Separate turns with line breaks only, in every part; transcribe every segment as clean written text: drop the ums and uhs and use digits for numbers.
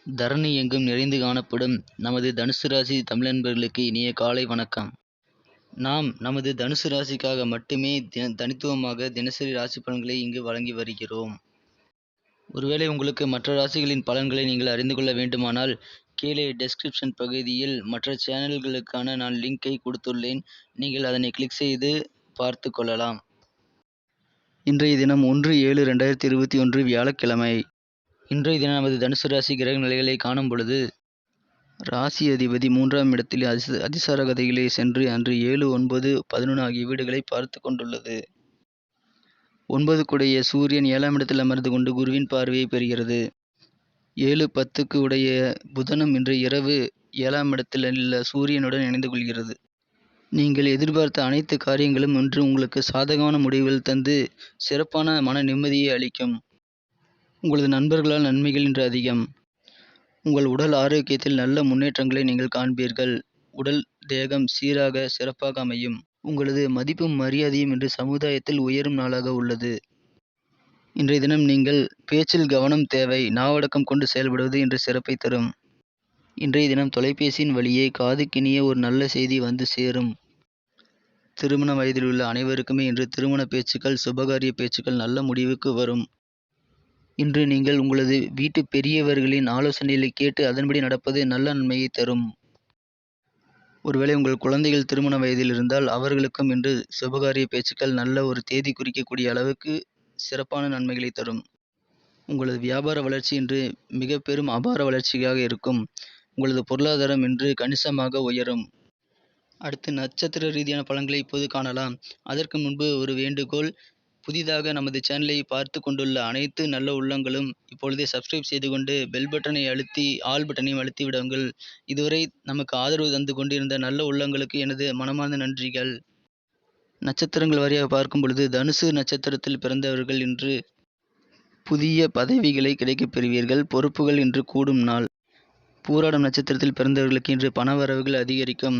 தரணி எங்கும் நிறைந்து காணப்படும் நமது தனுசு ராசி தமிழன்பர்களுக்கு இனிய காலை வணக்கம். நாம் நமது தனுசு ராசிக்காக மட்டுமே தனித்துவமாக தினசரி ராசி பலன்களை இங்கு வழங்கி வருகிறோம். ஒருவேளை உங்களுக்கு மற்ற ராசிகளின் பலன்களை நீங்கள் அறிந்து கொள்ள வேண்டுமானால் கீழே டெஸ்கிரிப்ஷன் பகுதியில் மற்ற சேனல்களுக்கான நான் லிங்கை கொடுத்துள்ளேன். நீங்கள் அதனை கிளிக் செய்து பார்த்து கொள்ளலாம். இன்றைய தினம் 1/7/2021 வியாழக்கிழமை. இன்றைய தினம் நமது தனுசு ராசி கிரக நிலைகளை காணும் பொழுது, ராசி அதிபதி 3ஆம் இடத்தில் அதிசார கதையிலே சென்று அன்று 7, 9, 11 ஆகிய வீடுகளை பார்த்து கொண்டுள்ளது. 9 குடைய சூரியன் 7ஆம் இடத்தில் அமர்ந்து கொண்டு குருவின் பார்வையை பெறுகிறது. 7, 10க்கு உடைய புதனும் இன்று இரவு 7ஆம் இடத்தில் உள்ள சூரியனுடன் இணைந்து கொள்கிறது. நீங்கள் எதிர்பார்த்த அனைத்து காரியங்களும் இன்று உங்களுக்கு சாதகமான முடிவுகள் தந்து சிறப்பான மன நிம்மதியை அளிக்கும். உங்களது நண்பர்களால் நன்மைகள் இன்று அதிகம். உங்கள் உடல் ஆரோக்கியத்தில் நல்ல முன்னேற்றங்களை நீங்கள் காண்பீர்கள். உடல் தேகம் சீராக சிறப்பாக அமையும். உங்களது மதிப்பும் மரியாதையும் இன்று சமுதாயத்தில் உயரும் நாளாக உள்ளது. இன்றைய தினம் நீங்கள் பேச்சில் கவனம் தேவை. நாவடக்கம் கொண்டு செயல்படுவது இன்று சிறப்பை தரும். இன்றைய தினம் தொலைபேசியின் வழியே காதுக்கினிய ஒரு நல்ல செய்தி வந்து சேரும். திருமண வயதில் உள்ள அனைவருக்குமே இன்று திருமண பேச்சுக்கள், சுபகாரிய பேச்சுக்கள் நல்ல முடிவுக்கு வரும். இன்று நீங்கள் உங்களது வீட்டு பெரியவர்களின் ஆலோசனைகளை கேட்டு அதன்படி நடப்பது நல்ல நன்மையை தரும். ஒருவேளை உங்கள் குழந்தைகள் திருமண வயதில் இருந்தால் அவர்களுக்கும் இன்று சுபகாரிய பேச்சுக்கள் நல்ல ஒரு தேதி குறிக்கக்கூடிய அளவுக்கு சிறப்பான நன்மைகளை தரும். உங்களது வியாபார வளர்ச்சி இன்று மிக பெரும் அபார வளர்ச்சியாக இருக்கும். உங்களது பொருளாதாரம் இன்று கணிசமாக உயரும். அடுத்து நட்சத்திர ரீதியான பலன்களை இப்போது காணலாம். அதற்கு முன்பு ஒரு வேண்டுகோள். புதிதாக நமது சேனலை பார்த்து கொண்டுள்ள அனைத்து நல்ல உள்ளங்களும் இப்பொழுதே சப்ஸ்கிரைப் செய்து கொண்டு பெல் பட்டனை அழுத்தி ஆல் பட்டனையும் அழுத்தி விடுங்கள். இதுவரை நமக்கு ஆதரவு தந்து கொண்டிருந்த நல்ல உள்ளங்களுக்கு எனது மனமார்ந்த நன்றிகள். நட்சத்திரங்கள் வாரியாக பார்க்கும் பொழுது தனுசு நட்சத்திரத்தில் பிறந்தவர்கள் இன்று புதிய பதவிகளை கிடைக்கப் பெறுவீர்கள். பொறுப்புகள் இன்று கூடும் நாள். பூராடம் நட்சத்திரத்தில் பிறந்தவர்களுக்கு இன்று பணவரவுகள் அதிகரிக்கும்.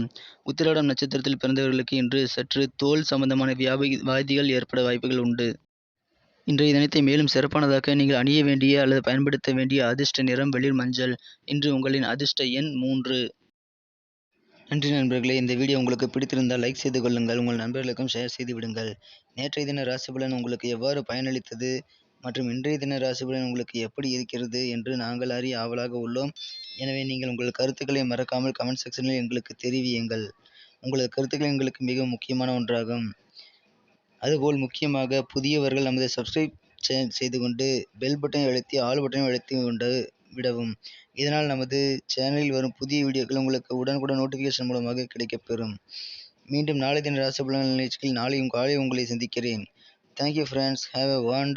உத்திராடம் நட்சத்திரத்தில் பிறந்தவர்களுக்கு இன்று சற்று தோல் சம்பந்தமான வியாதிகள் ஏற்பட வாய்ப்புகள் உண்டு. இன்றைய தினத்தை மேலும் சிறப்பானதாக்க நீங்கள் அணிய வேண்டிய அல்லது பயன்படுத்த வேண்டிய அதிர்ஷ்ட நிறம் வெளிர் மஞ்சள். இன்று உங்களின் அதிர்ஷ்ட எண் 3. நன்றி நண்பர்களே. இந்த வீடியோ உங்களுக்கு பிடித்திருந்தால் லைக் செய்து கொள்ளுங்கள். உங்கள் நண்பர்களுக்கும் ஷேர் செய்து விடுங்கள். நேற்றைய தின ராசி பலன் உங்களுக்கு எவ்வாறு பயனளித்தது மற்றும் இன்றைய தின ராசி பலன் உங்களுக்கு எப்படி இருக்கிறது என்று நாங்கள் அறிய ஆவலாக உள்ளோம். எனவே நீங்கள் உங்கள் கருத்துக்களை மறக்காமல் கமெண்ட் செக்ஷனில் எங்களுக்கு தெரிவியுங்கள். உங்களது கருத்துக்கள் எங்களுக்கு மிக முக்கியமான ஒன்றாகும். அதுபோல் முக்கியமாக புதியவர்கள் நமது சப்ஸ்கிரைப் செய்து கொண்டு பெல் பட்டனை அழுத்தி ஆல் பட்டனை அழுத்தி கொண்டு விடவும். இதனால் நமது சேனலில் வரும் புதிய வீடியோக்கள் உங்களுக்கு உடனுக்குடன் நோட்டிஃபிகேஷன் மூலமாக கிடைக்கப்பெறும். மீண்டும் நாளை தின ராசி பலன் நிகழ்ச்சியில் நாளையும் காலை உங்களை சந்திக்கிறேன். Thank you friends. Have a wonderful